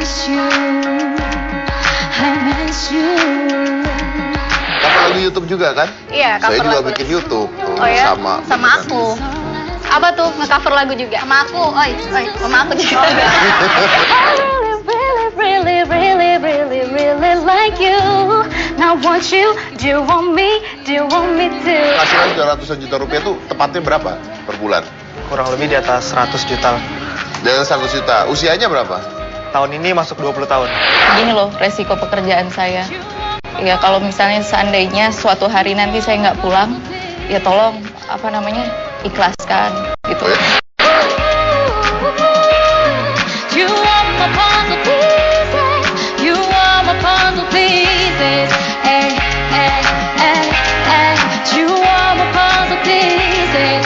miss you, I miss you. Cover lagu YouTube juga kan? Iya, cover Saya juga lagu. bikin YouTube tuh, Oh ya? sama aku. Apa tuh? Nge-cover lagu juga? Sama aku. Oi, sama aku juga. Really like you. Now want you, do you want me to? Penghasilan 200 juta rupiah tuh tepatnya berapa per bulan? Kurang lebih di atas 100 juta. Dari 100 juta. Usianya berapa? Tahun ini masuk 20 tahun. Gini loh resiko pekerjaan saya. Ya kalau misalnya seandainya suatu hari nanti saya nggak pulang, ya tolong ikhlaskan gitu. Oh, ya? You are my puzzle pieces. You are my puzzle pieces. Hey, hey, hey, hey. You are my puzzle pieces.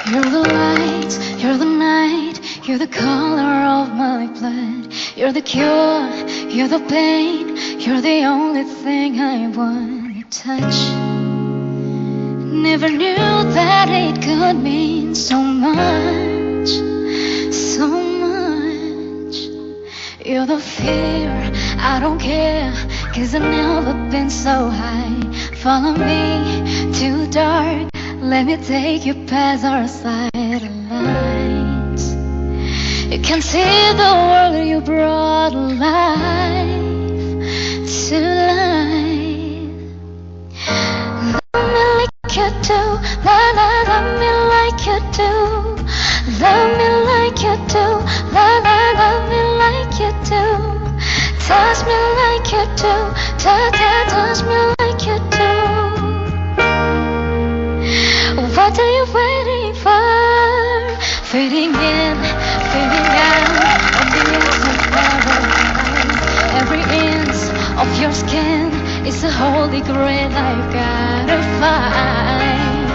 You're the light, you're the night, you're the color of my blood. You're the cure, you're the pain, you're the only thing I want to touch. Never knew that it could mean so much, so much. You're the fear, I don't care, 'cause I've never been so high. Follow me to the dark. Let me take you past our satellites. You can see the world you brought alive to life. Love me like you do, love me like you do. Love me like you do, love me like you do. Touch me like you do, touch me like you do. What are you waiting for? Fading in, fading out of the edge of paradise. Every inch of your skin is a holy grail I've gotta find.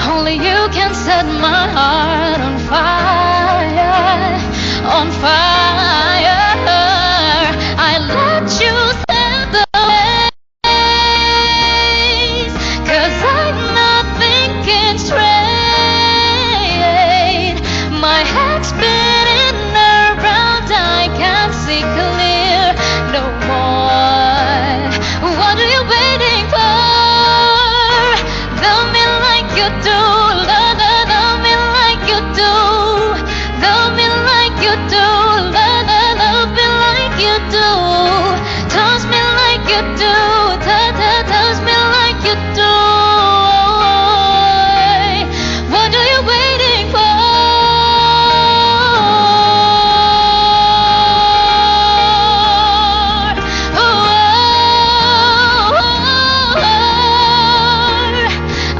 Only you can set my heart on fire, on fire. I let you set the ways, 'cause I'm not thinking straight. My head's spinning around, I can't see clear no more. What are you waiting for? Love me like you do, love me like you do. Love me like you do, love me like you do. Touch me like you do, touch me like you do. What are you waiting for?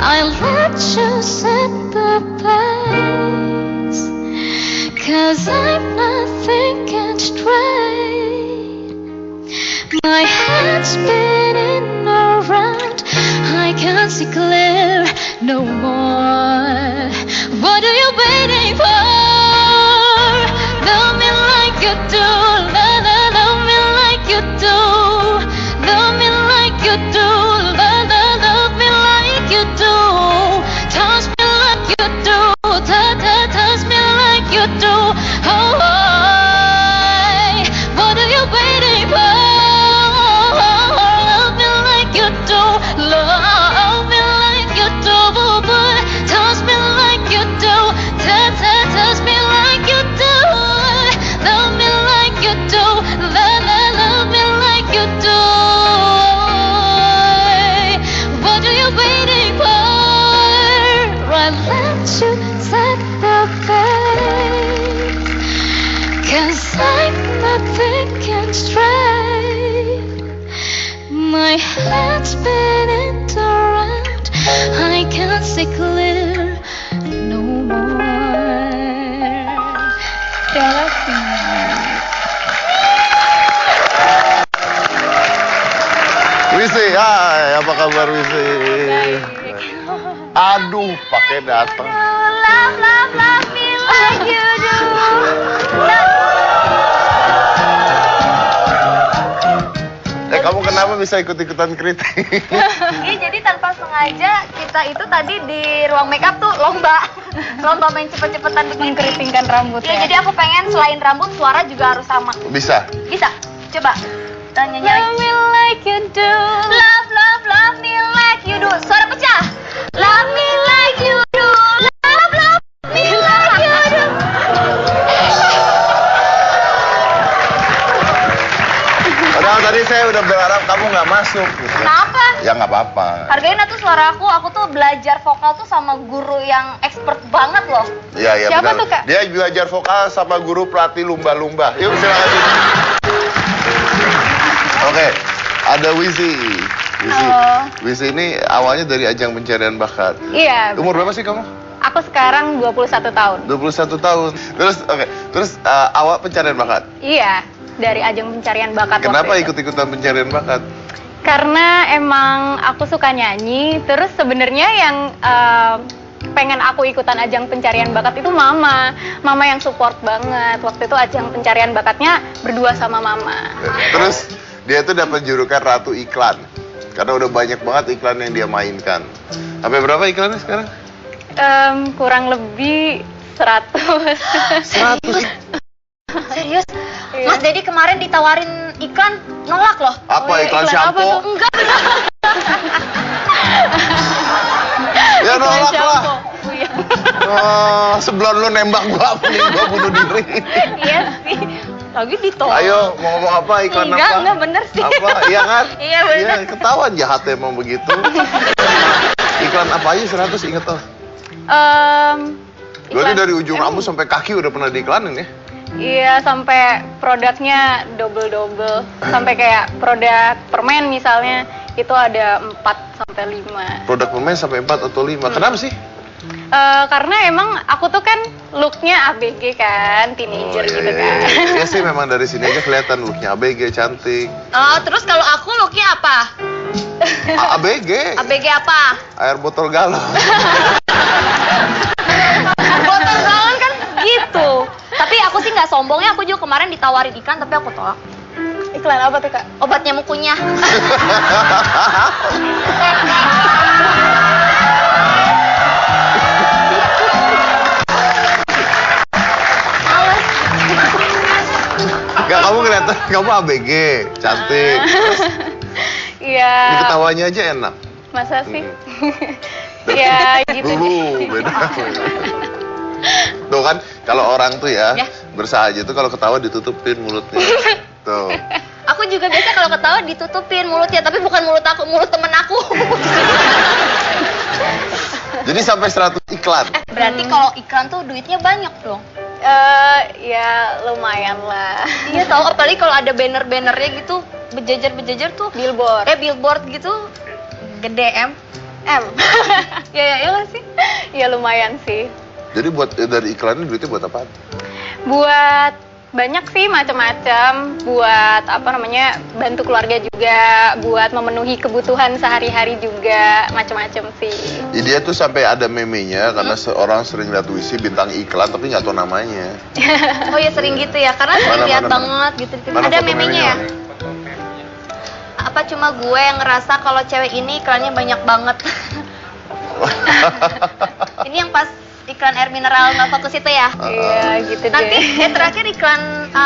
I'll let you set the pace, 'cause I'm not thinking straight. My head's spinning around, I can't see clear no more. What are you waiting for? Love me like you do, love me like you do. Love me like you do, love me like you do. Touch me like you do, touch me like you do. Oh, what are you waiting for? Love me like you do, love me like you do. Touch me like you do, touch me like you do. Love me like you do, love me like you do. What are you waiting for? I let you set the pace, 'cause I'm not thinking straight. My head's spinning around, I can't see clear no more. kabar Wisi? Aduh, pakai datang. Love, love, love me like you do. Kamu kenapa bisa ikut-ikutan kritik? Iya, jadi tanpa sengaja kita itu tadi di ruang makeup tuh lomba main cepet-cepetan Mengkeritingkan rambut ya. Jadi aku pengen selain rambut, suara juga harus sama. Bisa? Bisa? Coba. Nyanyi Love me like you do. Love, love, love me like you do. Suara pecah. Love me like you do. Love, love me like you do. Padahal tadi saya udah berharap kamu nggak masuk. Gitu. Kenapa? Ya nggak apa-apa. Hargain tuh suara aku tuh belajar vokal tuh sama guru yang expert banget loh. Iya, iya Siapa benar. tuh, Kak? Dia belajar vokal sama guru pelatih lumba-lumba. Yuk silakan. Oke, ada Wisi. Halo. Wisi ini awalnya dari ajang pencarian bakat. Iya, Umur berapa sih kamu? aku sekarang 21 tahun. 21 tahun. Terus awal pencarian bakat. Iya, dari ajang pencarian bakat. Kenapa waktu itu. ikut-ikutan pencarian bakat? Karena emang aku suka nyanyi, terus sebenarnya yang pengen aku ikutan ajang pencarian bakat itu mama yang support banget. Waktu itu ajang pencarian bakatnya berdua sama mama. Terus dia tuh dapat julukan Ratu Iklan. Karena udah banyak banget iklan yang dia mainkan. Sampai berapa iklannya sekarang? Kurang lebih 100. 100. Serius? Iya. Mas Dedi kemarin ditawarin iklan, nolak loh. Apa Oh, iya, iklan iklan shampoo? apa tuh? Enggak, bener. Ya nolak lah. Oh, iya. Sebelum lu nembak gua, mending gua bunuh diri. Iya sih. Lagi ditolak. Ayo, mau ngomong apa? Iklan apa? Enggak bener sih. Apa? Iya kan? Iya, bener. Iya, ketahuan jahat emang begitu. Iklan apa aja 100 inget tuh. Berarti Iklan- dari ujung rambut sampai kaki udah pernah diiklanin ya? Iya, sampai produknya double-double. Sampai kayak produk permen misalnya, itu ada 4 sampai 5. Produk pemain sampai 4 atau 5. Kenapa sih? Karena emang aku tuh kan looknya ABG kan, teenager gitu kan. Iya sih, memang dari sini aja kelihatan looknya ABG, cantik. Oh, terus kalau aku looknya apa? ABG? ABG apa? Air botol galon. Botol galon kan gitu. Tapi aku sih nggak sombongnya, aku juga kemarin ditawarin iklan tapi aku tolak. Iklan apa tuh, Kak? Obat nyamuk kunyah. Enggak, kamu kelihatan, kamu ABG, cantik. Terus Iya. diketawanya aja enak. Masa sih? Iya, gitu deh. Beda. Tuh kan, kalau orang tuh ya, Ya. bersahaja tuh kalau ketawa ditutupin mulutnya. Tuh. Aku juga biasa kalau ketawa ditutupin mulutnya, tapi bukan mulut aku, mulut temen aku. Jadi sampai 100 iklan. Berarti kalau iklan tuh duitnya banyak dong. Ya lumayan lah. Iya tahu, apalagi kalau ada banner-bannernya gitu, berjejer-berjejer tuh. Billboard. Billboard gitu, gede M. Ya nggak sih? Ya lumayan sih. Jadi buat dari iklannya duitnya buat apa? Buat banyak sih macam-macam. Buat apa namanya, bantu keluarga juga. Buat memenuhi kebutuhan sehari-hari juga, macam-macam sih. Ya, dia tuh sampai ada memenya karena seorang sering lihat Wisi bintang iklan tapi nggak tahu namanya. Oh ya sering gitu ya, karena sering Mana, lihat mana, banget gitu. Mana Ada foto memenya ya? mana? Apa cuma gue yang ngerasa kalau cewek ini iklannya banyak banget? Ini yang pas iklan air mineral nggak fokus itu ya? Iya gitu Nanti deh. terakhir iklan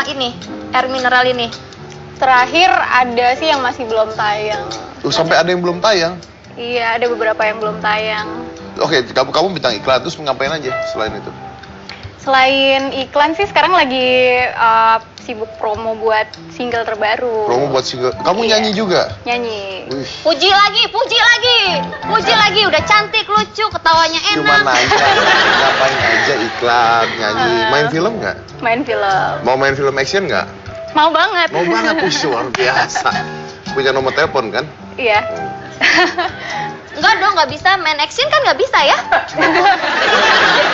ini air mineral ini. Terakhir ada sih yang masih belum tayang. Sampai ada yang belum tayang. Iya, ada beberapa yang belum tayang. Oke, kamu bintang iklan terus ngapain aja selain itu? Selain iklan sih sekarang lagi sibuk promo buat single terbaru. Promo buat single. Kamu Iya. nyanyi juga? Nyanyi. Wih, Puji lagi, udah cantik, lucu, ketawanya cuma enak. nanya, ngapain aja iklan, nyanyi, main film nggak? Main film. Mau main film action nggak? Mau banget. Mau banget, luar biasa. Punya nomor telepon kan? Iya. Enggak dong, nggak bisa main action kan nggak bisa ya?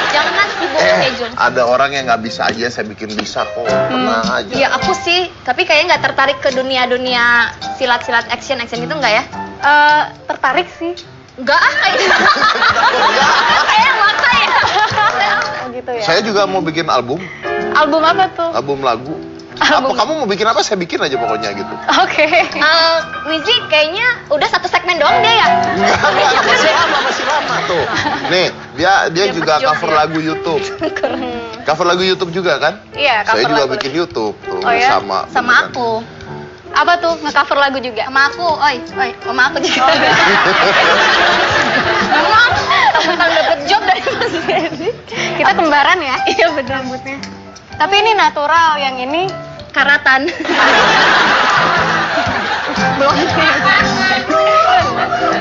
Jangan sibuk ya Jung. Ada orang yang nggak bisa aja, saya bikin bisa kok. Tenang aja. Iya aku sih, tapi kayaknya nggak tertarik ke dunia-dunia silat-silat action gitu nggak ya? Tertarik sih. Enggak ah, kayak maksa ya. Oh gitu ya. Saya juga mau bikin album Album apa tuh? lagu. Apa Album. kamu mau bikin apa? Saya bikin aja pokoknya gitu. Oke. Wizi kayaknya udah satu segmen doang dia ya. Masih lama tuh. Nih, dia juga berjuang cover ya. lagu YouTube. Cover lagu YouTube juga kan? Iya, Saya cover juga lagu. bikin YouTube tuh Oh ya? sama Sama beneran. aku. Apa tuh? Nge-cover lagu juga? Sama aku, oi, sama aku juga. Memang bakal dapet job dari Mas Ferry. Kita kembaran ya? Iya bener rambutnya. Tapi ini natural, yang ini Karatan. Belum.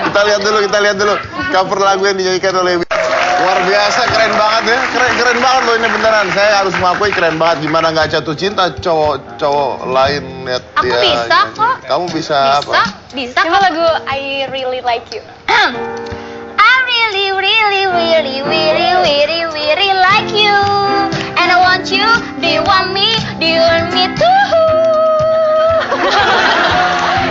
Kita lihat dulu cover lagu yang dinyanyikan oleh Wizi. Luar biasa, keren banget ya. Keren banget loh ini beneran. Saya harus mengakui keren banget. Gimana nggak jatuh cinta cowok lain lihat Aku dia. bisa kok. Kamu bisa apa? Bisa Coba kok. lagu I Really Like You. I really like you. And I want you. Do you want me? Do you want me too?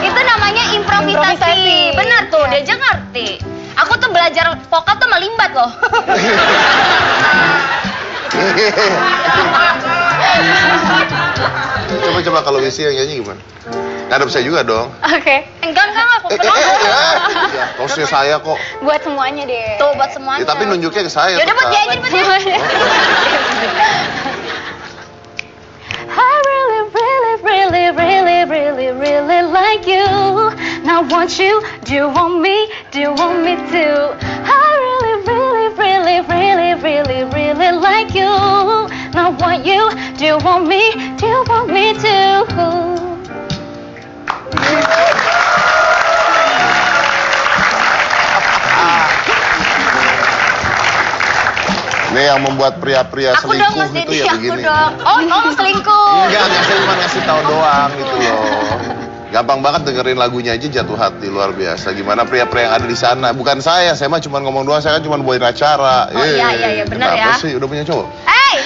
Itu namanya improvisasi. Improvisasi. Benar tuh, dia aja ngerti. Aku tuh belajar vokal tuh melimbat loh. Coba kalau Wizi yang nyanyi gimana? Ngadep saya juga dong. Oke. Enggak, aku Ya, hostnya saya kok. Buat semuanya deh. Tuh buat semuanya. Ya, tapi nunjuknya ke saya. Yaudah buat tetap. dia aja, buat dia. I really like you. Now want you, do you want me too? I really like you. Now want you, do you want me too? Ini yang membuat pria-pria Aku dong selingkuh Mas itu Dedi, ya aku begini. dong. Oh selingkuh. Enggak, saya cuma ngasih tahu doang gitu loh. Gampang banget dengerin lagunya aja jatuh hati, luar biasa. Gimana pria-pria yang ada di sana? Bukan saya mah cuma ngomong doang, saya kan cuma bawain acara. Oh, iya, benar kenapa ya. sih? Udah punya cowok? Hey,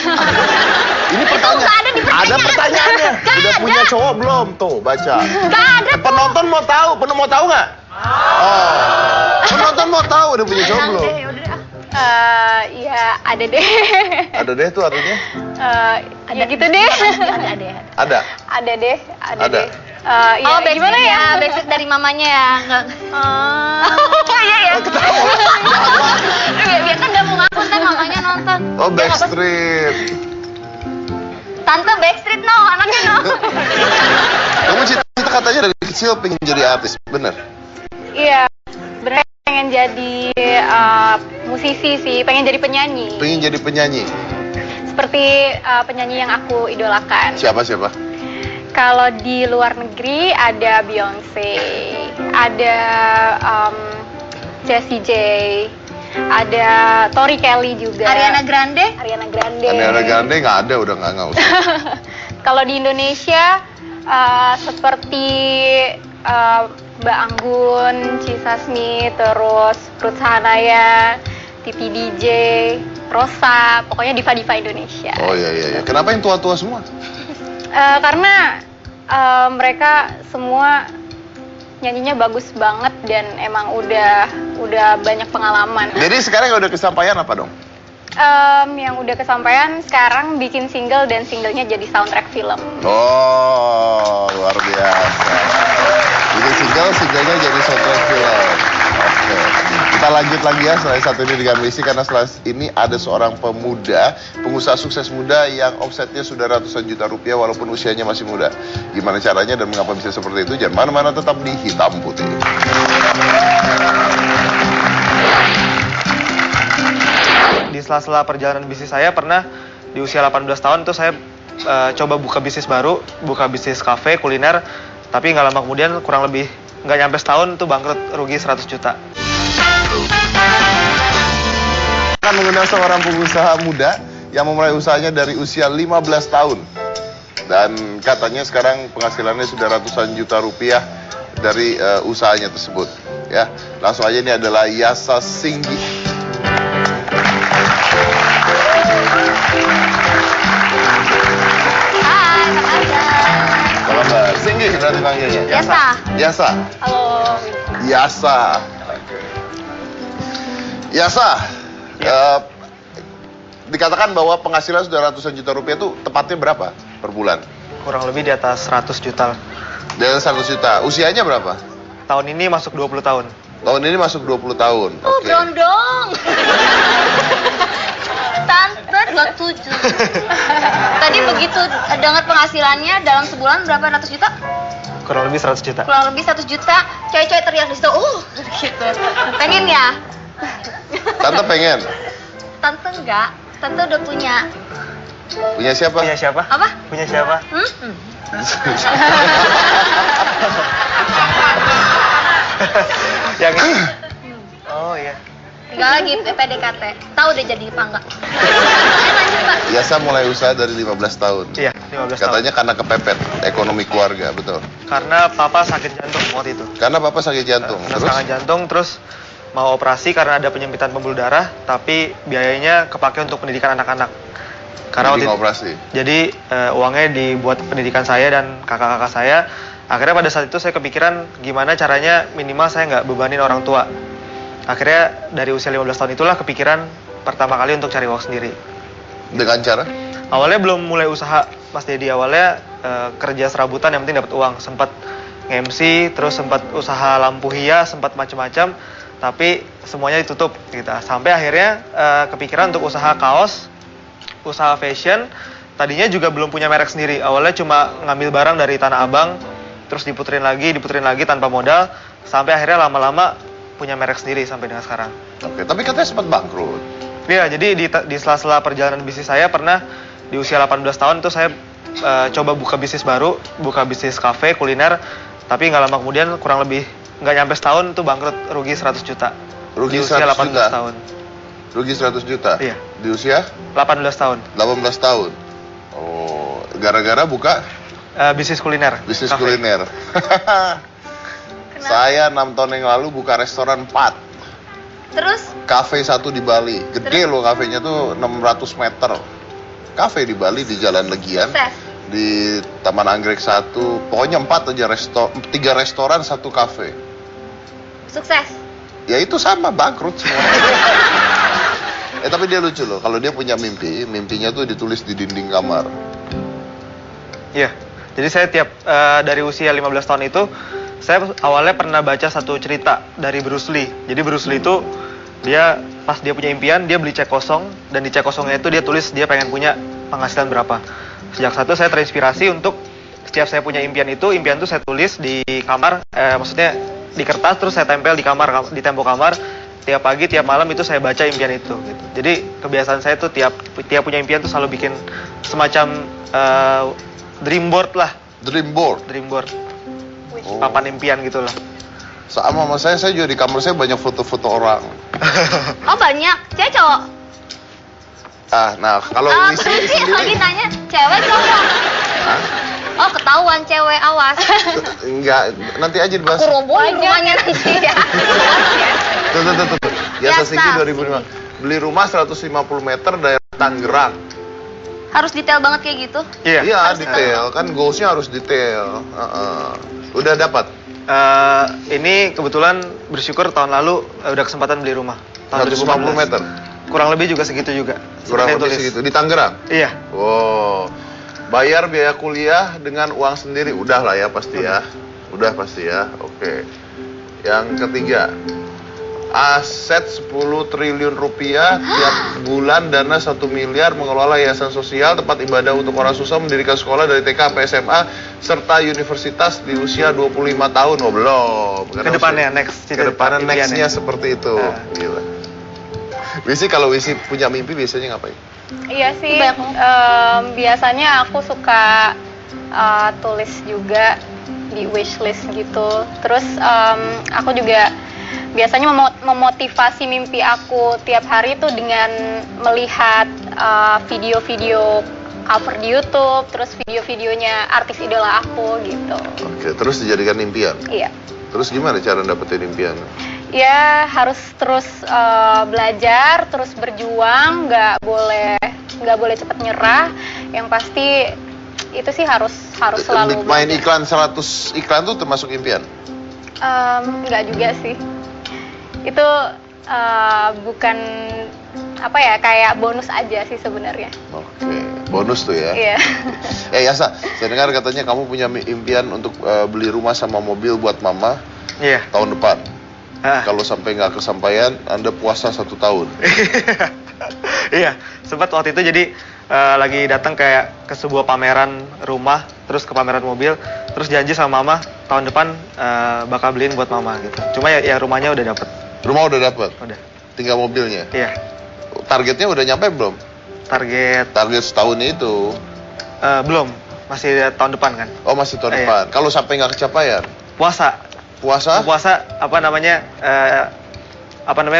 Ini itu nggak ada di pertanyaan. Ada pertanyaannya. Nggak Udah ada. punya cowok belum? Tuh, baca. Nggak ada tuh. Penonton mau tahu nggak? Oh. Penonton mau tahu udah punya cowok belum? Iya, ada deh. Ada deh tuh artinya. Ya gitu deh. Ada. Ada deh, Ada. deh. Iya, Oh, backstreet gimana ya? Backstreet dari mamanya ya. Nggak. Oh iya ya. Dia kan nggak mau ngaku kan mamanya nonton. Oh, Dia apa- Backstreet. Tante Backstreet no, anaknya no. Kamu cita katanya dari kecil pengen jadi artis, bener? Iya, sebenarnya pengen jadi musisi sih, pengen jadi penyanyi. Pengen jadi penyanyi. Seperti penyanyi yang aku idolakan. Siapa? Kalau di luar negeri ada Beyonce, ada Jessie J, ada Tori Kelly juga. Ariana Grande. Ariana Grande. Ariana Grande nggak ada, udah nggak usah. Kalau di Indonesia seperti Mbak Anggun, Cisasmi, terus Ruth Sahanaya, Titi DJ, Rosa, pokoknya diva-diva Indonesia. Oh iya. Kenapa yang tua-tua semua? Karena mereka semua nyanyinya bagus banget dan emang udah banyak pengalaman. Jadi sekarang yang udah kesampaian apa dong? Yang udah kesampaian sekarang bikin single dan singlenya jadi soundtrack film. Oh, luar biasa. Bikin singlenya jadi soundtrack film. Oke. Kita lanjut lagi ya setelah satu ini dengan Wizi, karena setelah ini ada seorang pemuda, pengusaha sukses muda yang omsetnya sudah ratusan juta rupiah walaupun usianya masih muda. Gimana caranya dan mengapa bisa seperti itu? Jangan mana-mana, tetap di Hitam Putih. Di sela-sela perjalanan bisnis saya pernah di usia 18 tahun itu saya coba buka bisnis baru, buka bisnis kafe kuliner, tapi nggak lama kemudian kurang lebih nggak nyampe setahun itu bangkrut, rugi 100 juta. Akan mengundang seorang pengusaha muda yang memulai usahanya dari usia 15 tahun. Dan katanya sekarang penghasilannya sudah ratusan juta rupiah dari usahanya tersebut. Ya, langsung aja, ini adalah Yasa Singgi. Hai, apa kabar? Apa kabar? Singgi berarti panggilnya. Yasa. Yasa. Halo. Yasa. Yasa, dikatakan bahwa penghasilan sudah ratusan juta rupiah itu tepatnya berapa per bulan? Kurang lebih di atas 100 juta. Dari 100 juta. Usianya berapa? Tahun ini masuk 20 tahun. Tahun ini masuk 20 tahun. Oh, Oke. berondong. Tante 27. Tadi begitu dengar penghasilannya dalam sebulan berapa ratus juta? Kurang lebih 100 juta. Kurang lebih 100 juta. Cewek-cewek teriak di situ. Gitu. Pengen ya? Tante pengen. Tante enggak. Tante udah punya. Punya siapa? Punya siapa? Apa? Punya siapa? Yang ini? Oh iya. Enggak lagi PDKT. Tahu udah jadi apa enggak? Lanjut, Pak. Yasa mulai usaha dari 15 tahun. Iya, 15 tahun. Katanya karena kepepet ekonomi keluarga, betul. Karena papa sakit jantung waktu itu. Karena bapak sakit jantung. Karena Terus serangan jantung, terus mau operasi karena ada penyempitan pembuluh darah, tapi biayanya kepake untuk pendidikan anak-anak. Karena jadi waktu operasi. Jadi uangnya dibuat pendidikan saya dan kakak-kakak saya. Akhirnya pada saat itu saya kepikiran gimana caranya minimal saya nggak bebanin orang tua. Akhirnya dari usia 15 tahun itulah kepikiran pertama kali untuk cari uang sendiri. Dengan cara? Awalnya belum mulai usaha, Mas Dedi. Awalnya kerja serabutan yang penting dapat uang. Sempat nge-MC, terus sempat usaha lampu hias, sempat macam-macam. Tapi semuanya ditutup gitu. Sampai akhirnya kepikiran untuk usaha kaos, usaha fashion. Tadinya juga belum punya merek sendiri. Awalnya cuma ngambil barang dari Tanah Abang, terus diputerin lagi tanpa modal. Sampai akhirnya lama-lama punya merek sendiri sampai dengan sekarang. Oke, tapi katanya sempat bangkrut. Iya, jadi di sela-sela perjalanan bisnis saya pernah di usia 18 tahun tuh saya coba buka bisnis baru, buka bisnis kafe, kuliner. Tapi nggak lama kemudian kurang lebih nggak nyampe setahun tuh bangkrut, rugi 100 juta. Rugi Di usia 100 18 juta? tahun. Rugi 100 juta? Iya. Di usia 18 tahun. 18 tahun. Oh, gara-gara buka Bisnis kuliner. bisnis kafe. kuliner. Saya 6 tahun yang lalu buka restoran 4. Terus Kafe 1 di Bali. Gede loh kafenya tuh 600 meter. Kafe di Bali di Jalan Legian. sukses. Di Taman Anggrek 1. Pokoknya 4 aja 3 restoran, 1 kafe. Sukses. Ya itu sama, bangkrut semua. Tapi dia lucu loh. Kalau dia punya mimpi, mimpinya tuh ditulis di dinding kamar. Iya. Jadi saya tiap dari usia 15 tahun itu saya awalnya pernah baca satu cerita dari Bruce Lee. Jadi Bruce Lee itu dia pas dia punya impian, dia beli cek kosong dan di cek kosongnya itu dia tulis dia pengen punya penghasilan berapa. Sejak saat itu saya terinspirasi untuk setiap saya punya impian itu saya tulis di kamar, maksudnya di kertas terus saya tempel di kamar, di tembok kamar. Tiap pagi, tiap malam itu saya baca impian itu. Gitu. Jadi kebiasaan saya tuh tiap punya impian tuh selalu bikin semacam dream board lah, Dream board. Oh. papan impian gitulah. Sama saya juga di kamar saya banyak foto-foto orang. Oh, banyak. Cewek cowok? Nah kalau isi Berarti sendiri lagi tanya cewek cowok. Oh, ketahuan cewek, awas. enggak, nanti aja dibahas. Aku robohin rumahnya nanti ya. Tuh. Yasa Yasa. Singgi 2005. Beli rumah 150 meter daerah Tangerang. Harus detail banget kayak gitu. Iya, detail. Kan goalsnya harus detail. Udah dapat? Ini kebetulan bersyukur tahun lalu udah kesempatan beli rumah. Tahun 150 meter? Kurang lebih juga segitu juga. Kurang Seperti yang lebih tulis. segitu. Di Tangerang? Iya. Wow. Bayar biaya kuliah dengan uang sendiri. Udah lah ya pasti ya. Udah pasti ya. Oke. Yang ketiga. Aset 10 triliun rupiah, tiap bulan dana 1 miliar, mengelola yayasan sosial, tempat ibadah untuk orang susah, mendirikan sekolah dari TK sampai SMA, serta universitas di usia 25 tahun. Oh, belum. Kedepannya, next. Kedepannya impiannya. nextnya seperti itu. Nah. Gila. Wisi, kalau Wisi punya mimpi biasanya ngapain? Iya sih, Banyak. biasanya aku suka tulis juga di wishlist gitu. Terus aku juga biasanya memotivasi mimpi aku tiap hari itu dengan melihat video-video cover di YouTube, terus video-videonya artis idola aku gitu. Oke, terus dijadikan impian. Iya. Terus gimana cara dapetin impian? Ya harus terus belajar, terus berjuang, nggak boleh cepat nyerah. Yang pasti itu sih harus selalu Main belajar. iklan 100 iklan tuh termasuk impian? Nggak juga sih. Itu bukan apa ya, kayak bonus aja sih sebenarnya. Oke, bonus tuh ya. Iya. Yasa, saya dengar katanya kamu punya impian untuk beli rumah sama mobil buat mama Iya. tahun depan. Ah. Kalau sampai nggak kesampaian, Anda puasa 1 tahun. Iya, sempat waktu itu jadi lagi datang kayak ke sebuah pameran rumah, terus ke pameran mobil, terus janji sama mama tahun depan bakal beliin buat mama gitu. Cuma ya rumahnya udah dapet. Rumah udah dapat, Udah. tinggal mobilnya. Iya. Targetnya udah nyampe belum? Target Setahunnya itu. belum, masih tahun depan kan. Oh, masih tahun Iya. depan. Kalau sampai nggak kecapaian, Puasa. puasa? Puasa apa namanya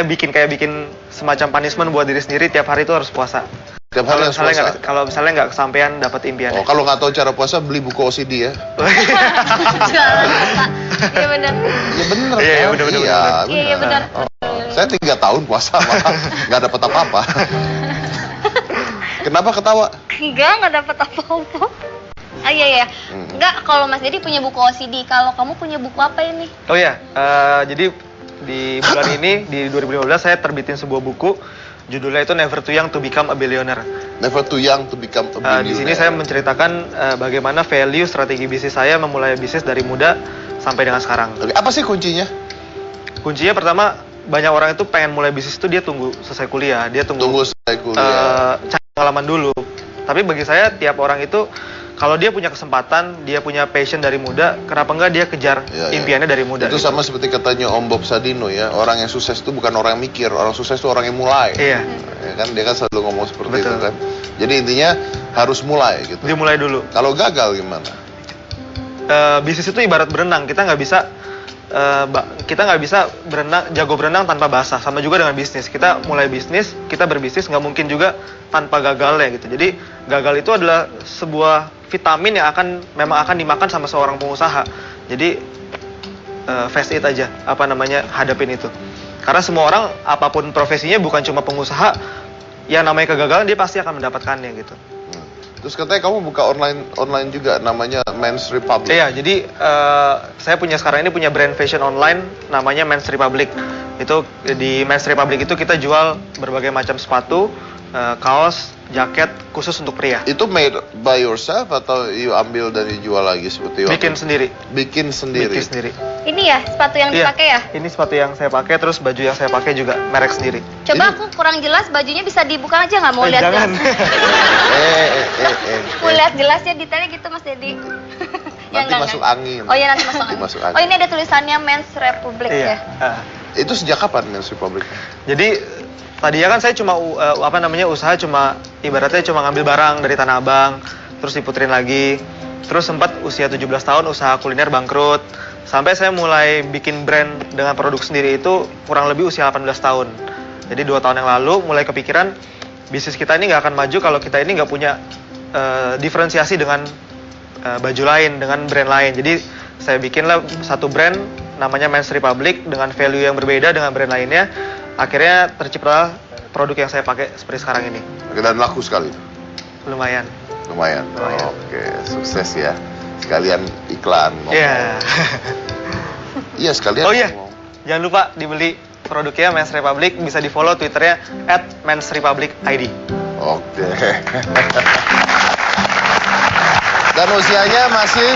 bikin semacam punishment buat diri sendiri, tiap hari itu harus puasa. Tiap hari harus puasa. Kalau misalnya nggak kesampaian dapat impiannya. Oh, kalau nggak tahu cara puasa, beli buku OCD ya. Iya benar. Ya bener Iya, kan? bener. Iya benar. Saya 3 tahun puasa malah nggak dapat apa-apa. Kenapa ketawa? Enggak dapat apa-apa. Ah iya. Enggak, kalau Mas Dedi punya buku OCD, kalau kamu punya buku apa ini? Oh ya, jadi di bulan ini di 2015 saya terbitin sebuah buku, judulnya itu Never Too Young to Become a Billionaire. Never too young to become a billionaire. Di sini saya menceritakan bagaimana value strategi bisnis saya memulai bisnis dari muda sampai dengan sekarang. Oke, apa sih kuncinya? Kuncinya pertama, banyak orang itu pengen mulai bisnis itu dia tunggu selesai kuliah, dia Tunggu selesai kuliah. cari pengalaman dulu. Tapi bagi saya tiap orang itu kalau dia punya kesempatan, dia punya passion dari muda, kenapa enggak dia kejar Ya, ya. impiannya dari muda? Itu gitu. sama seperti katanya Om Bob Sadino ya, orang yang sukses itu bukan orang yang mikir, orang sukses itu orang yang mulai. Iya, Ya kan, dia kan selalu ngomong seperti itu Betul. kan. Jadi intinya harus mulai gitu. dia mulai dulu. Kalau gagal gimana? Bisnis itu ibarat berenang, kita nggak bisa jago berenang tanpa basah. Sama juga dengan bisnis, kita mulai bisnis, kita berbisnis nggak mungkin juga tanpa gagalnya gitu. Jadi gagal itu adalah sebuah vitamin yang memang akan dimakan sama seorang pengusaha. Jadi face it aja, hadapin itu. Karena semua orang apapun profesinya, bukan cuma pengusaha, yang namanya kegagalan dia pasti akan mendapatkannya gitu. Terus katanya kamu buka online juga, namanya Men's Republic. Iya, jadi saya sekarang ini punya brand fashion online namanya Men's Republic. Itu di Men's Republic itu kita jual berbagai macam sepatu, kaos, jaket khusus untuk pria. Itu made by yourself atau you ambil dan dijual lagi seperti waktu Bikin itu? sendiri. Bikin sendiri. Bikin sendiri. Ini ya sepatu yang Iya, dipakai ya? Ini sepatu yang saya pakai, terus baju yang saya pakai juga merek sendiri. Coba aku kurang jelas, bajunya bisa dibuka aja nggak? Mau lihat Jangan. jelas? Mau lihat jelasnya detailnya gitu Mas Dedi. Nanti masuk angin. Oh iya, nanti masuk Nanti angin. masuk angin. Oh ini ada tulisannya Men's Republic Iya. ya? Itu sejak kapan Men's Republic? Jadi tadinya kan saya cuma usaha cuma ibaratnya cuma ngambil barang dari Tanah Abang, terus diputerin lagi. Terus sempat usia 17 tahun usaha kuliner bangkrut. Sampai saya mulai bikin brand dengan produk sendiri itu kurang lebih usia 18 tahun. Jadi 2 tahun yang lalu mulai kepikiran bisnis kita ini nggak akan maju kalau kita ini nggak punya diferensiasi dengan baju lain, dengan brand lain. Jadi saya bikinlah satu brand namanya Men's Republic dengan value yang berbeda dengan brand lainnya. Akhirnya tercipta produk yang saya pakai seperti sekarang ini. Dan laku sekali. Lumayan. Lumayan. Lumayan. Oke, sukses ya. Sekalian iklan. ngomong. Iya. Iya, sekalian. Oh iya, ngomong. jangan lupa dibeli produknya Men's Republic, bisa di follow Twitternya @mensrepublicid. Oke. Dan usianya masih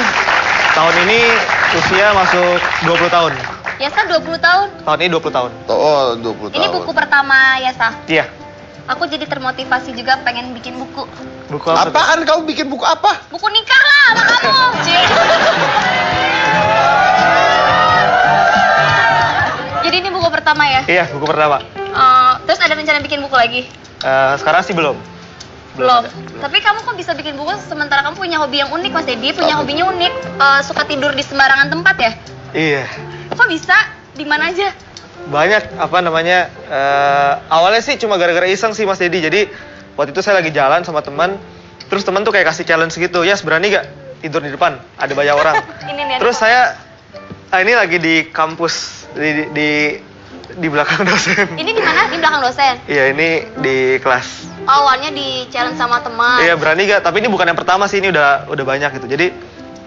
Tahun ini usia masuk 20 tahun. Yasa 20 tahun. Tahun ini 20 tahun. 20 tahun. Ini buku pertama Yasa. Iya. Aku jadi termotivasi juga pengen bikin buku. Buku apa? Apaan kamu bikin buku apa? Buku nikah lah sama kamu. Cie. Jadi ini buku pertama ya? Iya, buku pertama. Terus ada rencana bikin buku lagi? Sekarang sih belum. Belum. ada. Tapi kamu kok bisa bikin buku sementara kamu punya hobi yang unik Mas Dedi? Punya Apa? hobinya unik, suka tidur di sembarangan tempat ya? Iya. Kok bisa? Di mana aja? Banyak awalnya sih cuma gara-gara iseng sih Mas Dedi. Jadi waktu itu saya lagi jalan sama teman, terus teman tuh kayak kasih challenge gitu, "Yas, berani gak tidur di depan? Ada banyak orang." Ini nih. Terus saya ini lagi di kampus di belakang dosen. Ini di mana? Di belakang dosen. Iya, ini di kelas. Awalnya di challenge sama teman. Iya, berani gak? Tapi ini bukan yang pertama sih, ini udah banyak gitu. Jadi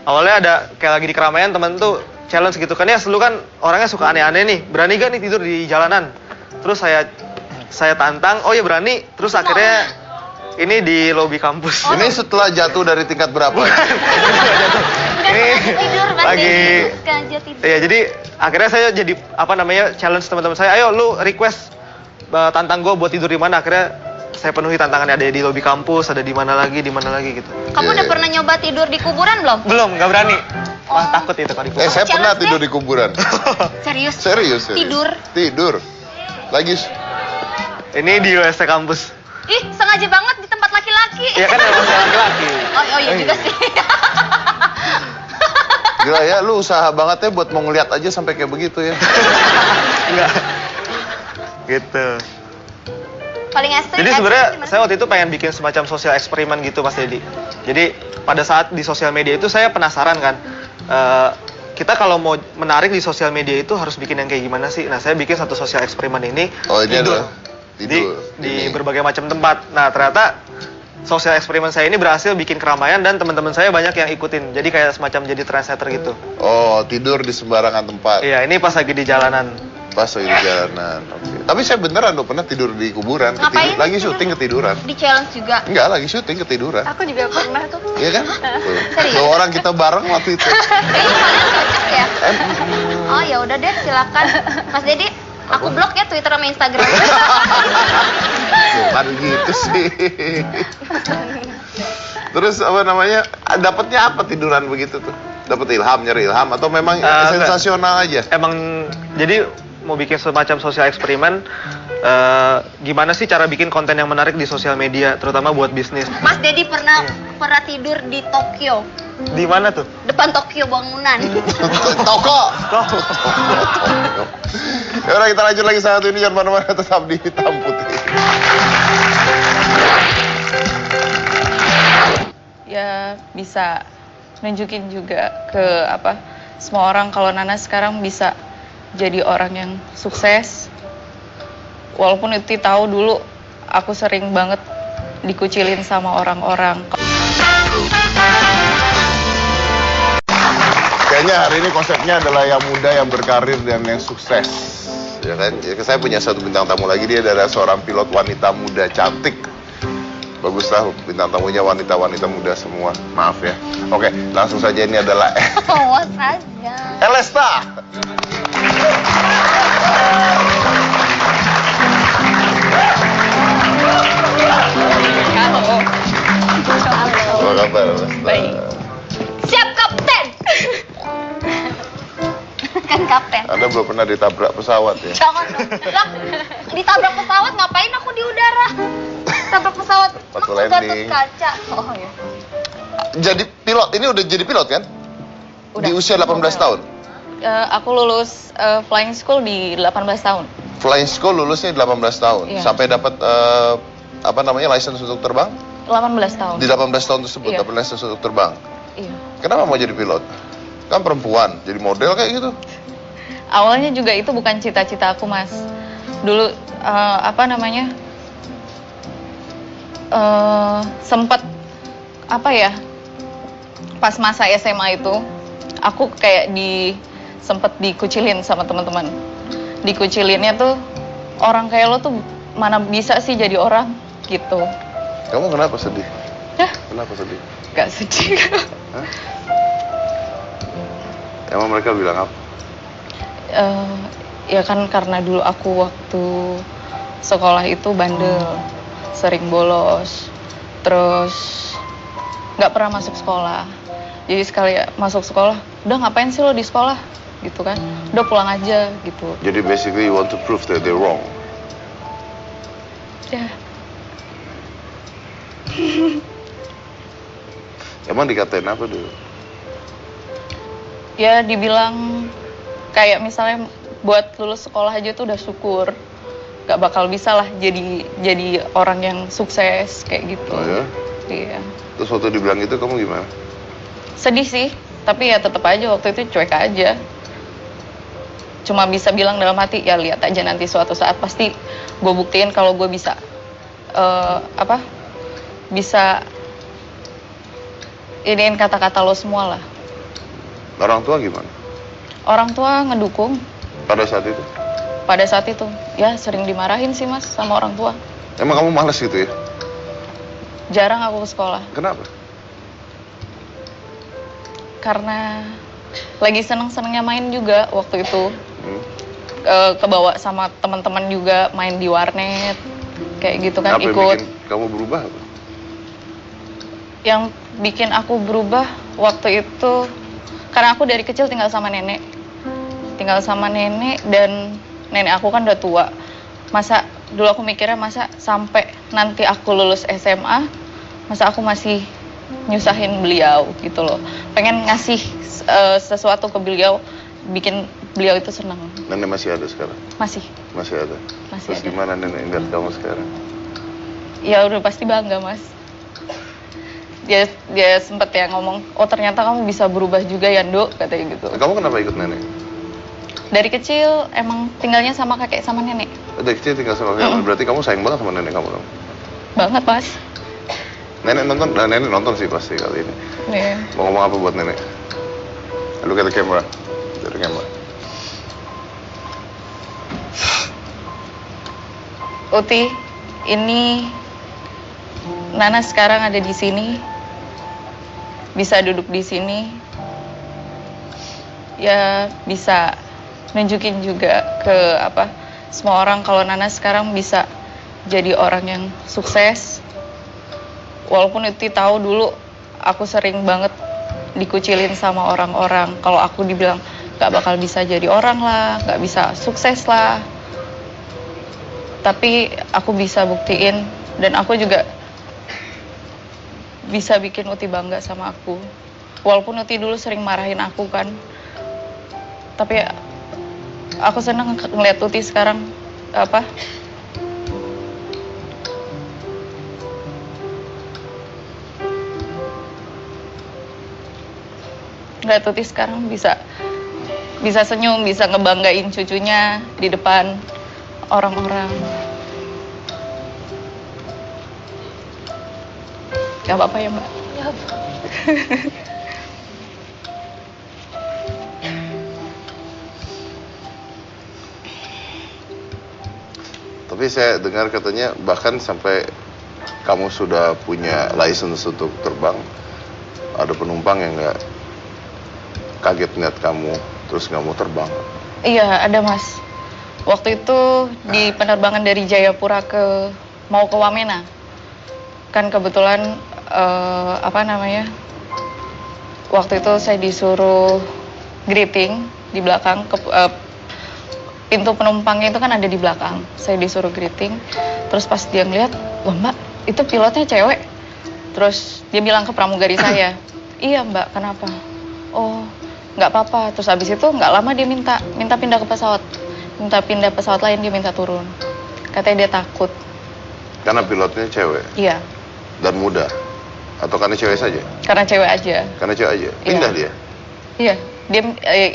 awalnya ada kayak lagi di keramaian, teman tuh challenge gitu kan ya, dulu kan orangnya suka aneh-aneh nih, berani gak nih tidur di jalanan? Terus saya tantang, oh ya berani. Terus akhirnya ini di lobi kampus. Ini setelah jatuh dari tingkat berapa? Ini Tidur Mas lagi Dedi. Sengaja tidur. ya, jadi akhirnya saya jadi apa namanya challenge teman-teman saya, ayo lu request tantang gue buat tidur di mana. Akhirnya saya penuhi tantangannya, ada di lobi kampus, ada di mana lagi gitu. Kamu udah pernah nyoba tidur di kuburan belum? Belum, nggak berani. Wah, takut itu kalau di kuburan. Saya pernah Challenge-nya? tidur di kuburan. Serius? Serius. Tidur. Lagi Ini di WC kampus. Ih, sengaja banget di tempat laki-laki. Ya kan emang saya laki-laki. Oh iya juga sih. gila ya, lu usaha banget ya buat mau ngeliat aja sampai kayak begitu ya. Enggak. Gitu. Paling ekstrim. Jadi sebenarnya saya waktu itu pengen bikin semacam sosial eksperimen gitu Mas Dedi. Jadi pada saat di sosial media itu saya penasaran kan, kita kalau mau menarik di sosial media itu harus bikin yang kayak gimana sih? Nah, saya bikin satu sosial eksperimen ini. Oh, ini tidur. adalah tidur. Di berbagai macam tempat. Nah, ternyata sosial eksperimen saya ini berhasil bikin keramaian dan teman-teman saya banyak yang ikutin. Jadi kayak semacam jadi trendsetter gitu. Oh, tidur di sembarangan tempat. Iya, ini pas lagi di jalanan. Pas lagi di jalanan. Oke. Tapi saya beneran loh pernah tidur di kuburan. Ngapain? Lagi syuting ketiduran. Di challenge juga. Enggak, lagi syuting ketiduran. Aku juga pernah tuh. Iya kan? Tuh. Serius? Dua orang kita bareng waktu itu. Kayaknya kalian cocok ya. Eh, Oh ya udah deh, silakan. Mas Dedi, aku blok ya Twitter sama Instagram. bukan gitu sih. Terus apa namanya? Dapatnya apa tiduran begitu tuh? Dapat ilham, nyari ilham atau memang sensasional aja? Emang jadi mau bikin semacam sosial eksperimen, gimana sih cara bikin konten yang menarik di sosial media, terutama buat bisnis. Mas Dedi pernah tidur di Tokyo. Di mana tuh? Depan Tokyo bangunan. Toko. Ya udah, kita lanjut lagi satu ini, jangan mana-mana, tetap di Hitam Putih. Ya bisa nunjukin juga ke semua orang kalau Nana sekarang bisa jadi orang yang sukses. Walaupun itu tahu dulu aku sering banget dikucilin sama orang-orang. Kayaknya hari ini konsepnya adalah yang muda, yang berkarir, dan yang sukses. Ya kan? Ya, saya punya satu bintang tamu lagi, dia adalah seorang pilot wanita muda cantik. Baguslah bintang tamunya wanita-wanita muda semua. Maaf ya. Oke, langsung saja, ini adalah Awas aja. Elesta. Halo. Apa kabar, Elesta? Baik. Siap kapten. Kan kapten. Anda belum pernah ditabrak pesawat ya? Jangan dong. Lah, ditabrak pesawat ngapain aku di udara? Tabrak pesawat Waktu aku jatuh landing. kaca. Oh ya. Jadi pilot, ini udah jadi pilot kan? Udah. Di usia 18 tahun? Aku lulus flying school di 18 tahun. Flying school lulusnya 18 tahun. Iya. Sampai dapat license untuk terbang? 18 tahun. Di 18 tahun tersebut Iya. dapat license untuk terbang. Iya. Kenapa mau jadi pilot? Kan perempuan, jadi model kayak gitu. Awalnya juga itu bukan cita-cita aku, Mas. Dulu sempet pas masa SMA itu aku kayak sempet dikucilin sama teman-teman. Dikucilinnya tuh, orang kayak lo tuh mana bisa sih jadi orang gitu. Kamu kenapa sedih? Hah? Kenapa sedih? Gak sedih. Hah? Emang mereka bilang apa? Ya kan karena dulu aku waktu sekolah itu bandel, sering bolos, terus nggak pernah masuk sekolah. Jadi sekali masuk sekolah, udah ngapain sih lo di sekolah, gitu kan? Udah pulang aja, gitu. Jadi basically you want to prove that they're wrong. Ya, Emang dikatain apa dulu? ya dibilang kayak misalnya buat lulus sekolah aja tuh udah syukur. Gak bakal bisa lah jadi orang yang sukses kayak gitu. Oh ya? Iya. Terus waktu dibilang itu kamu gimana? Sedih sih, tapi ya tetap aja waktu itu cuek aja. Cuma bisa bilang dalam hati, ya lihat aja nanti suatu saat pasti gue buktiin kalau gue bisa bisa iniin kata-kata lo semua lah. Orang tua gimana? Orang tua ngedukung pada saat itu? pada saat itu. Ya sering dimarahin sih mas sama orang tua. Emang kamu malas gitu ya? Jarang aku ke sekolah. Kenapa? Karena lagi seneng-senengnya main juga waktu itu. Kebawa sama teman-teman juga main di warnet. Kayak gitu kan, Apa yang ikut. bikin kamu berubah apa? Yang bikin aku berubah waktu itu karena aku dari kecil tinggal sama nenek. Tinggal sama nenek dan nenek aku kan udah tua. Masa dulu aku mikirnya masa sampai nanti aku lulus SMA, masa aku masih nyusahin beliau gitu loh. Pengen ngasih sesuatu ke beliau, bikin beliau itu senang. Nenek masih ada sekarang? Masih. Masih ada? Masih Terus ada. gimana nenek lihat kamu sekarang? Ya udah pasti bangga mas. Dia sempet ya ngomong, oh ternyata kamu bisa berubah juga ya Nduk, katanya gitu. Kamu kenapa ikut nenek? Dari kecil emang tinggalnya sama kakek sama nenek. Dari kecil tinggal sama kakek, berarti kamu sayang banget sama nenek kamu dong? Banget mas. Nenek nonton? Nah, nenek nonton sih pasti kali ini. Iya. Mau ngomong apa buat nenek? Look at the camera. Dari camera. Uti, ini Nana sekarang ada di sini, bisa duduk di sini, ya bisa nunjukin juga ke semua orang kalau Nana sekarang bisa jadi orang yang sukses. Walaupun Uti tahu dulu aku sering banget dikucilin sama orang-orang, kalau aku dibilang gak bakal bisa jadi orang lah, gak bisa sukses lah. Tapi aku bisa buktiin dan aku juga bisa bikin Uti bangga sama aku. Walaupun Uti dulu sering marahin aku kan. Tapi aku senang ngeliat Uti sekarang ngeliat Uti sekarang bisa senyum, bisa ngebanggain cucunya di depan orang-orang. Gak apa-apa ya Mbak? Ya, Tapi saya dengar katanya bahkan sampai kamu sudah punya license untuk terbang, ada penumpang yang nggak kaget lihat kamu terus nggak mau terbang. Iya, ada Mas. Waktu itu di penerbangan dari Jayapura mau ke Wamena. Kan kebetulan waktu itu saya disuruh greeting di belakang pintu penumpangnya itu kan ada di belakang. Saya disuruh greeting. Terus pas dia ngeliat, "Wah, Mbak, itu pilotnya cewek." Terus dia bilang ke pramugari saya, "Iya, Mbak, kenapa?" "Oh, nggak apa-apa." Terus habis itu nggak lama dia minta pindah ke pesawat. Minta pindah pesawat lain, dia minta turun. Katanya dia takut. Karena pilotnya cewek Iya, dan muda, atau karena cewek saja? karena cewek aja. Karena cewek aja. Pindah dia. Iya, dia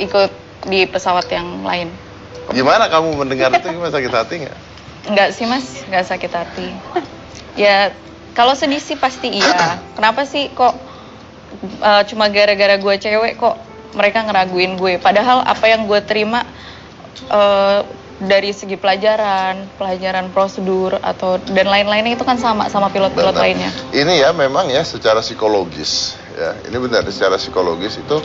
ikut di pesawat yang lain. Gimana kamu mendengar itu? Gimana, sakit hati nggak? Enggak sih Mas, enggak sakit hati. Ya, kalau sedih sih pasti iya. Kenapa sih kok cuma gara-gara gue cewek kok mereka ngeraguin gue? Padahal apa yang gue terima dari segi pelajaran prosedur dan lain-lainnya itu kan sama pilot-pilot Benar. lainnya. Ini ya memang ya secara psikologis ya. Ini benar, secara psikologis itu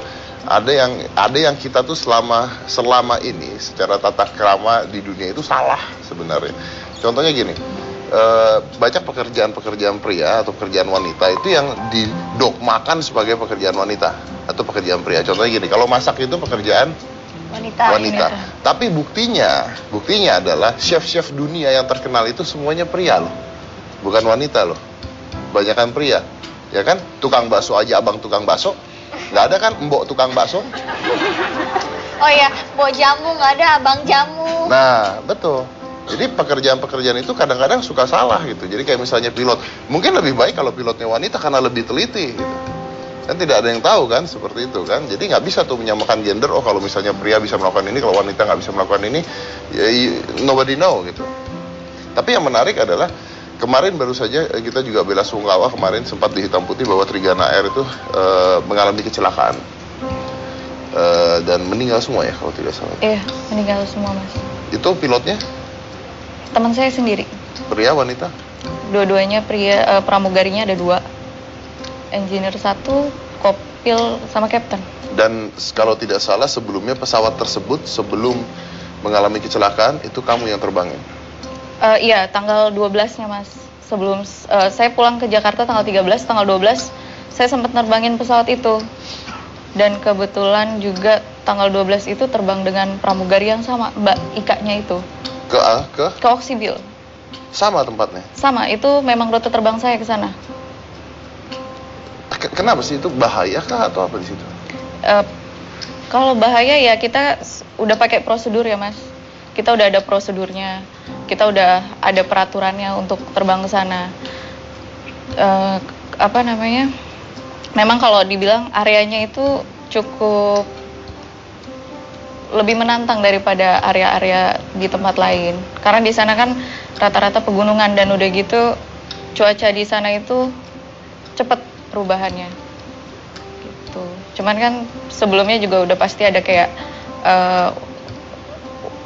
ada yang kita tuh selama ini secara tata krama di dunia itu salah sebenarnya. Contohnya gini, banyak pekerjaan pria atau pekerjaan wanita itu yang didogmakan sebagai pekerjaan wanita atau pekerjaan pria. Contohnya gini, kalau masak itu pekerjaan wanita. Tapi buktinya adalah chef-chef dunia yang terkenal itu semuanya pria loh, bukan wanita loh. Banyakan pria, ya kan? Tukang bakso aja, abang tukang bakso. Nggak ada kan mbok tukang bakso? oh ya, bawa jamu nggak ada, abang jamu. Nah, betul. Jadi pekerjaan-pekerjaan itu kadang-kadang suka salah gitu. Jadi kayak misalnya pilot, mungkin lebih baik kalau pilotnya wanita karena lebih teliti gitu. Kan tidak ada yang tahu kan seperti itu kan. Jadi nggak bisa tuh menyamakan gender. Oh, kalau misalnya pria bisa melakukan ini, kalau wanita nggak bisa melakukan ini, ya nobody know gitu. Tapi yang menarik adalah kemarin baru saja kita juga bela sungkawa, kemarin sempat di hitam putih bahwa Trigana Air itu mengalami kecelakaan. Dan meninggal semua ya kalau tidak salah. Iya, meninggal semua Mas. Itu pilotnya Teman saya sendiri. pria wanita? Dua-duanya pria, pramugarinya ada 2. Engineer 1, kopil sama kapten. Dan kalau tidak salah sebelumnya pesawat tersebut sebelum mengalami kecelakaan itu kamu yang terbangin? Iya, tanggal 12-nya Mas. Sebelum saya pulang ke Jakarta tanggal 13, tanggal 12 saya sempat nerbangin pesawat itu. Dan kebetulan juga tanggal 12 itu terbang dengan pramugari yang sama, Mbak Ika-nya itu. Ke Oksibil. Sama tempatnya? Sama, itu memang rute terbang saya ke sana. Kenapa sih itu, bahaya kah atau apa di situ? Kalau bahaya ya kita udah pakai prosedur ya Mas. Kita udah ada prosedurnya, kita udah ada peraturannya untuk terbang ke sana. Memang kalau dibilang areanya itu cukup lebih menantang daripada area-area di tempat lain. Karena di sana kan rata-rata pegunungan dan udah gitu cuaca di sana itu cepet perubahannya. Gitu. Cuman kan sebelumnya juga udah pasti ada kayak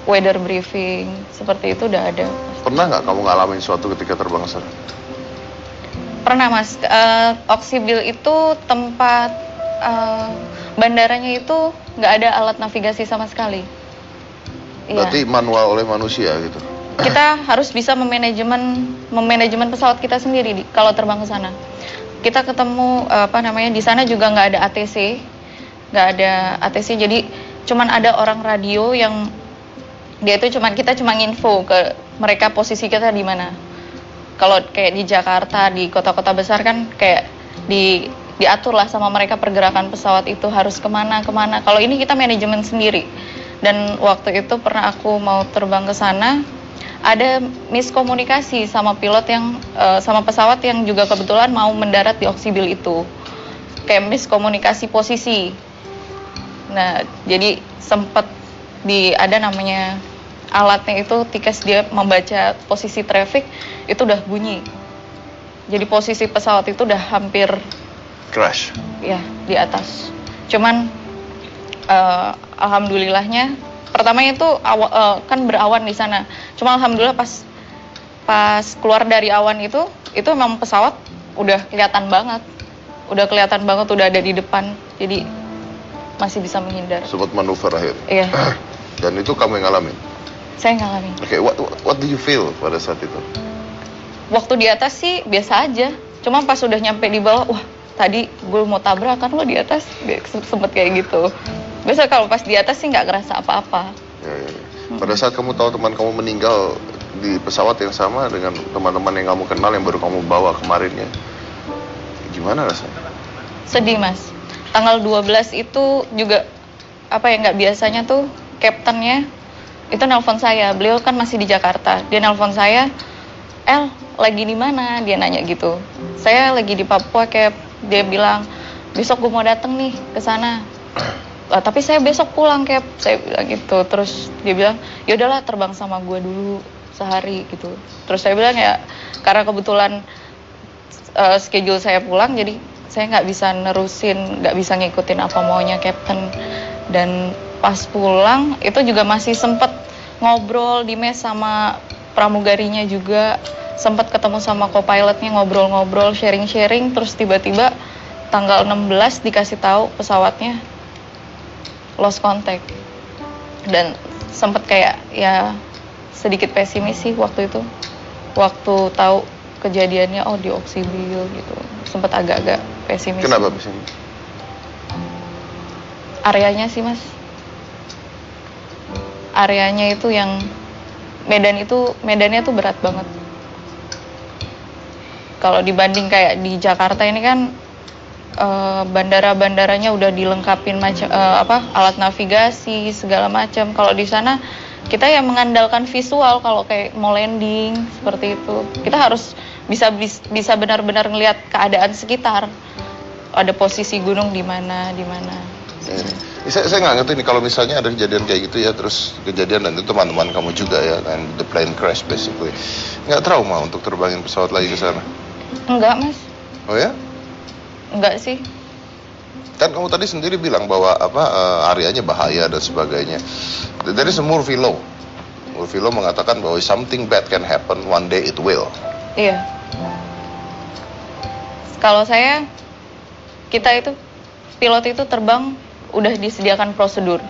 weather briefing seperti itu udah ada. Pernah nggak kamu ngalamin suatu ketika terbang ke sana? Pernah Mas. Oksibil itu tempat bandaranya itu nggak ada alat navigasi sama sekali. Berarti manual oleh manusia gitu? Kita harus bisa memanajemen pesawat kita sendiri kalau terbang ke sana. Kita ketemu di sana juga nggak ada ATC, jadi cuman ada orang radio yang dia itu kita cuma info ke mereka posisi kita di mana. Kalau kayak di Jakarta, di kota-kota besar kan kayak diatur lah sama mereka pergerakan pesawat itu harus kemana. Kalau ini kita manajemen sendiri. Dan waktu itu pernah aku mau terbang ke sana, ada miskomunikasi sama pilot yang sama pesawat yang juga kebetulan mau mendarat di Oksibil itu. Kayak miskomunikasi posisi. Nah, jadi sempat ada namanya alatnya itu tikes dia membaca posisi traffic itu udah bunyi. Jadi posisi pesawat itu udah hampir crash. Ya, di atas. Cuman alhamdulillahnya pertamanya itu kan berawan di sana. Cuma alhamdulillah pas keluar dari awan itu memang pesawat udah kelihatan banget. Udah ada di depan. Jadi masih bisa menghindar. Sempat manuver akhirnya. Iya. Dan itu kamu yang ngalamin? Saya ngalamin. Oke, what do you feel pada saat itu? Waktu di atas sih biasa aja. Cuma pas udah nyampe di bawah, wah tadi gue mau tabrakan lo di atas, sempet kayak gitu. Biasa kalau pas di atas sih nggak ngerasa apa-apa. Ya. Pada saat kamu tahu teman kamu meninggal di pesawat yang sama dengan teman-teman yang kamu kenal yang baru kamu bawa kemarinnya, gimana rasanya? Sedih Mas. Tanggal 12 itu juga nggak biasanya tuh kaptennya itu nelpon saya. Beliau kan masih di Jakarta. Dia nelpon saya, "El, lagi di mana?" Dia nanya gitu. "Saya lagi di Papua, Cap." Dia bilang, "Besok gue mau dateng nih ke sana." "Tapi saya besok pulang, Cap." Saya bilang gitu. Terus dia bilang, "Ya udahlah terbang sama gue dulu sehari," gitu. Terus saya bilang ya karena kebetulan schedule saya pulang, jadi saya nggak bisa ngikutin apa maunya Captain. Dan pas pulang itu juga masih sempet ngobrol di mes sama pramugarinya juga, sempet ketemu sama co-pilotnya, ngobrol-ngobrol, sharing-sharing. Terus tiba-tiba tanggal 16 dikasih tahu pesawatnya lost contact. Dan sempet kayak ya sedikit pesimis sih waktu itu, waktu tahu kejadiannya di Oksibil gitu, sempet agak-agak pesimis. Kenapa pesimis? Areanya sih Mas, areanya itu yang medannya tuh berat banget. Kalau dibanding kayak di Jakarta ini kan bandara-bandaranya udah dilengkapin alat navigasi segala macam. Kalau di sana kita yang mengandalkan visual, kalau kayak mau landing seperti itu kita harus bisa benar-benar ngelihat keadaan sekitar, ada posisi gunung di mana. Saya nggak ngerti nih kalau misalnya ada kejadian kayak gitu ya, terus kejadian dan itu teman-teman kamu juga ya, dan the plane crash basically, nggak trauma untuk terbangin pesawat lagi ke sana? Enggak Mas. Oh ya? Enggak sih. Kan kamu tadi sendiri bilang bahwa areanya bahaya dan sebagainya. There is a Murphy Law. Murphy Law mengatakan bahwa something bad can happen, one day it will. Iya. Kalau kita itu pilot itu terbang udah disediakan prosedur.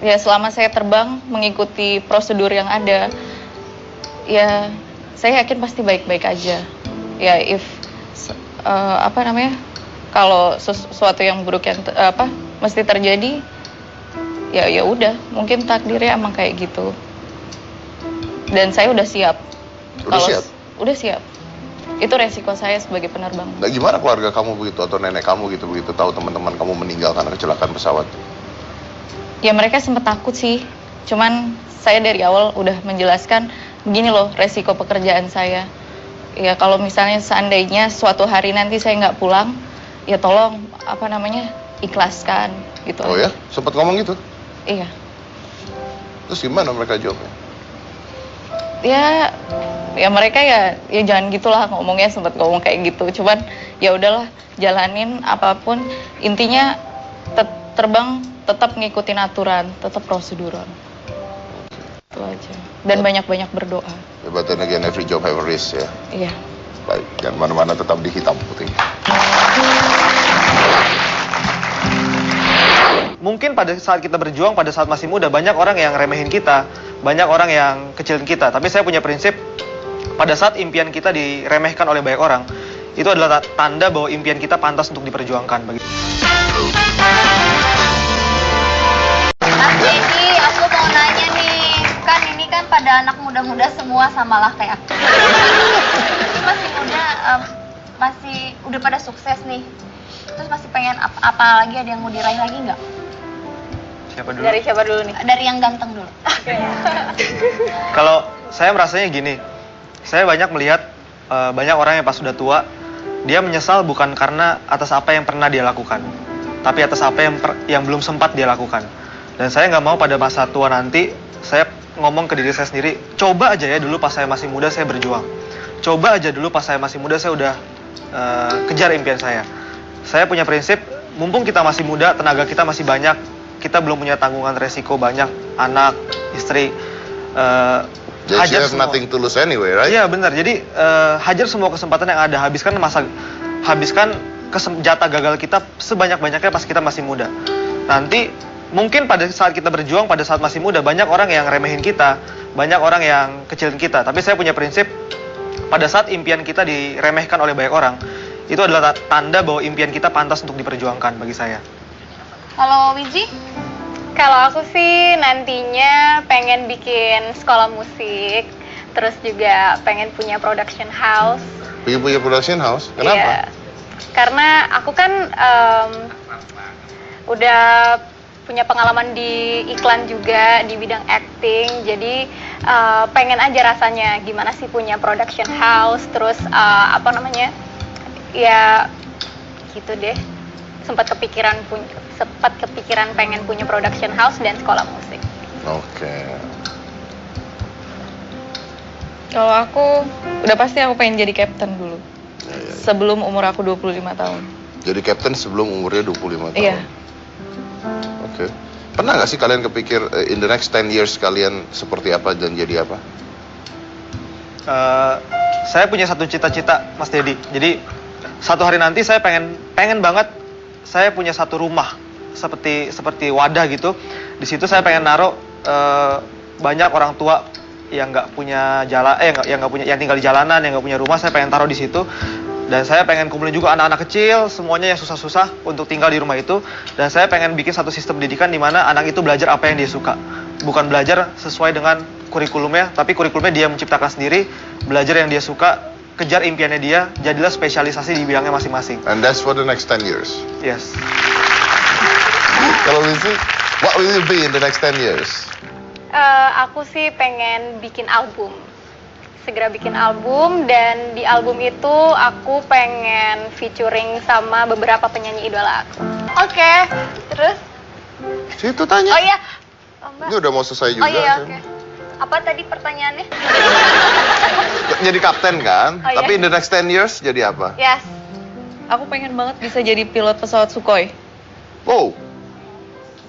Ya selama saya terbang mengikuti prosedur yang ada, ya saya yakin pasti baik-baik aja. Ya kalau sesuatu yang buruk yang mesti terjadi, ya udah, mungkin takdirnya emang kayak gitu. Dan saya udah siap. Udah siap. Itu resiko saya sebagai penerbang. Nah, gimana keluarga kamu begitu atau nenek kamu gitu begitu tahu teman-teman kamu meninggal karena kecelakaan pesawat? Ya mereka sempat takut sih. Cuman saya dari awal udah menjelaskan begini loh resiko pekerjaan saya. Ya kalau misalnya seandainya suatu hari nanti saya nggak pulang, ya tolong ikhlaskan gitu. Oh ya? Sempat ngomong gitu? Iya. Terus gimana mereka jawabnya? Ya mereka ya jangan gitulah ngomongnya, sempat ngomong kayak gitu. Cuman ya udahlah, jalanin apapun. Intinya terbang tetap ngikutin aturan, tetap proseduran. Itu aja. Dan banyak-banyak berdoa. Ya, but then again, every job have a risk ya. Iya. Baik, jangan mana-mana, tetap di hitam putih. Mungkin pada saat kita berjuang, pada saat masih muda, banyak orang yang remehin kita, banyak orang yang kecilin kita. Tapi saya punya prinsip, pada saat impian kita diremehkan oleh banyak orang, itu adalah tanda bahwa impian kita pantas untuk diperjuangkan. Mas Dedi, aku mau nanya nih, kan ini kan pada anak muda-muda semua samalah kayak aku. Ini masih muda, masih udah pada sukses nih. Terus masih pengen apa lagi, ada yang mau diraih lagi nggak? Siapa dulu? Dari siapa dulu nih? Dari yang ganteng dulu. Kalau saya merasanya gini, saya banyak melihat banyak orang yang pas sudah tua, dia menyesal bukan karena atas apa yang pernah dia lakukan, tapi atas apa yang belum sempat dia lakukan. Dan saya nggak mau pada masa tua nanti, saya ngomong ke diri saya sendiri, coba aja ya dulu pas saya masih muda saya berjuang. Coba aja dulu pas saya masih muda saya udah kejar impian saya. Saya punya prinsip, mumpung kita masih muda, tenaga kita masih banyak, kita belum punya tanggungan resiko banyak, anak, istri, Jadi you have nothing to lose anyway, right? Iya benar. Jadi hajar semua kesempatan yang ada, habiskan jatah gagal kita sebanyak-banyaknya pas kita masih muda. Nanti mungkin pada saat kita berjuang, pada saat masih muda, banyak orang yang remehin kita, banyak orang yang kecilin kita. Tapi saya punya prinsip, pada saat impian kita diremehkan oleh banyak orang, itu adalah tanda bahwa impian kita pantas untuk diperjuangkan bagi saya. Kalau Wiji? Kalau aku sih nantinya pengen bikin sekolah musik, terus juga pengen punya production house. Pengen punya production house? Kenapa? Iya. Karena aku kan udah punya pengalaman di iklan juga di bidang acting, jadi pengen aja rasanya gimana sih punya production house, terus ya gitu deh. Sempat kepikiran pengen punya production house dan sekolah musik. Oke. Kalau aku udah pasti aku pengen jadi captain dulu. Ya. Sebelum umur aku 25 tahun. Jadi captain sebelum umurnya 25 tahun? Iya. Oke. Pernah nggak sih kalian kepikir in the next 10 years kalian seperti apa dan jadi apa? Saya punya satu cita-cita, Mas Dedi. Jadi satu hari nanti saya pengen banget saya punya satu rumah seperti wadah gitu. Di situ saya pengen naruh banyak orang tua yang nggak punya yang tinggal di jalanan, yang nggak punya rumah, saya pengen taruh di situ. Dan saya pengen kumpulin juga anak-anak kecil semuanya yang susah-susah untuk tinggal di rumah itu. Dan saya pengen bikin satu sistem pendidikan di mana anak itu belajar apa yang dia suka, bukan belajar sesuai dengan kurikulumnya, tapi kurikulumnya dia menciptakan sendiri, belajar yang dia suka, kejar impiannya dia, jadilah spesialisasi di bidangnya masing-masing. And that's for the next 10 years? Yes. Kalau Lizzy, what will you be in the next 10 years? Aku sih pengen bikin album, segera bikin album, dan di album itu aku pengen featuring sama beberapa penyanyi idola aku. Oke, terus? Situ tanya. Oh iya, Mbak. Ini udah mau selesai juga. Oh iya, oke. Apa tadi pertanyaannya? Jadi kapten kan? Oh, iya. Tapi in the next 10 years jadi apa? Yes. Aku pengen banget bisa jadi pilot pesawat Sukhoi. Oh,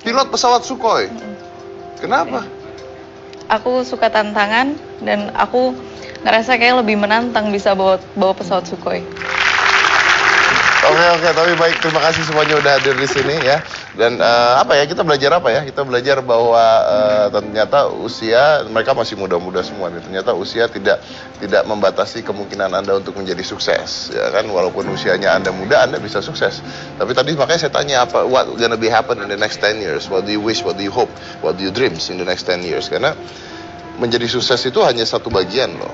pilot pesawat Sukhoi. Kenapa? Aku suka tantangan dan aku ngerasa kayak lebih menantang bisa bawa pesawat Sukhoi. Oke, tapi baik, terima kasih semuanya udah hadir di sini ya. Dan kita belajar apa ya? Kita belajar bahwa ternyata usia mereka masih muda-muda semua nih. Ternyata usia tidak membatasi kemungkinan Anda untuk menjadi sukses, ya kan? Walaupun usianya Anda muda, Anda bisa sukses. Tapi tadi makanya saya tanya what gonna be happen in the next 10 years? What do you wish? What do you hope? What do you dreams in the next 10 years? Karena menjadi sukses itu hanya satu bagian loh.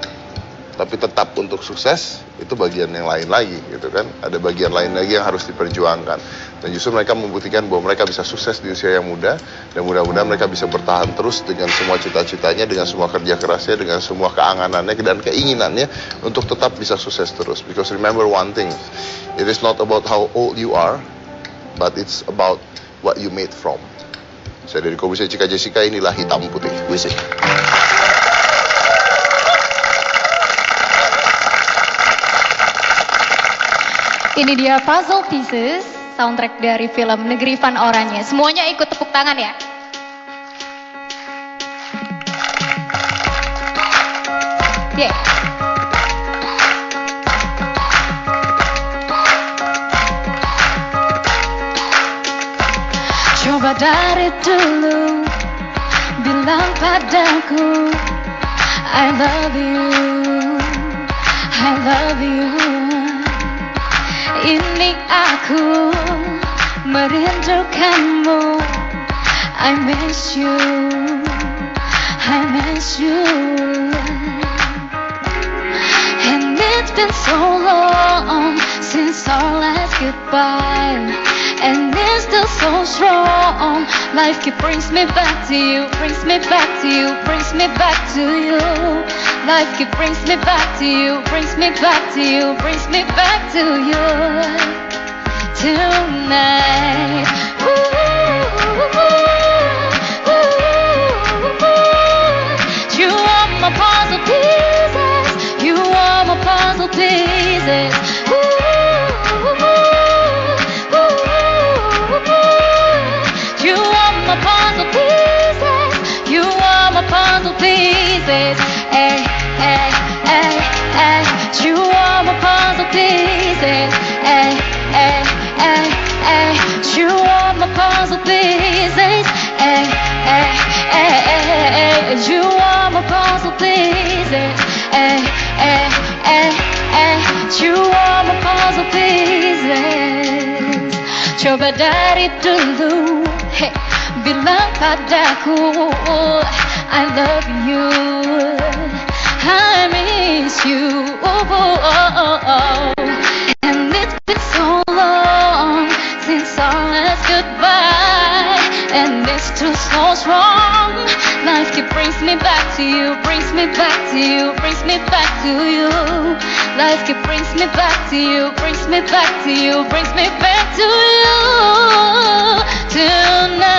Tapi tetap untuk sukses itu bagian yang lain lagi gitu kan. Ada bagian lain lagi yang harus diperjuangkan. Dan justru mereka membuktikan bahwa mereka bisa sukses di usia yang muda. Dan mudah-mudahan mereka bisa bertahan terus dengan semua cita-citanya, dengan semua kerja kerasnya, dengan semua keanganannya dan keinginannya untuk tetap bisa sukses terus. Because remember one thing, it is not about how old you are, but it's about what you made from. Saya dari Komisi Cika Jessica, inilah Hitam Putih. Wisi. Ini dia Puzzle Pieces, soundtrack dari film Negeri Van Oranye. Semuanya ikut tepuk tangan ya. Yeah. Coba dari dulu bilang padaku I love you, I love you. Ini aku merindukanmu. I miss you, I miss you. And it's been so long since our last goodbye, and it's still so strong. Life keep brings me back to you, brings me back to you, brings me back to you. Life keep brings me back to you, brings me back to you, brings me back to you tonight. You are my puzzle pieces, you are my puzzle pieces. You are my puzzle pieces, you are my puzzle pieces. Hey, hey, hey, hey, you are my puzzle pieces. Hey, hey, hey, hey, you are my puzzle pieces. Hey, hey, hey, hey, you are my puzzle pieces. Hey, hey, hey, hey, you are my puzzle pieces. Coba dari dulu, hey, bilang padaku I love you, I miss you, and it's been so long since our last goodbye, and it's still so strong. Life keep brings me back to you, brings me back to you, brings me back to you. Life keep brings me back to you, brings me back to you, brings me back to you tonight.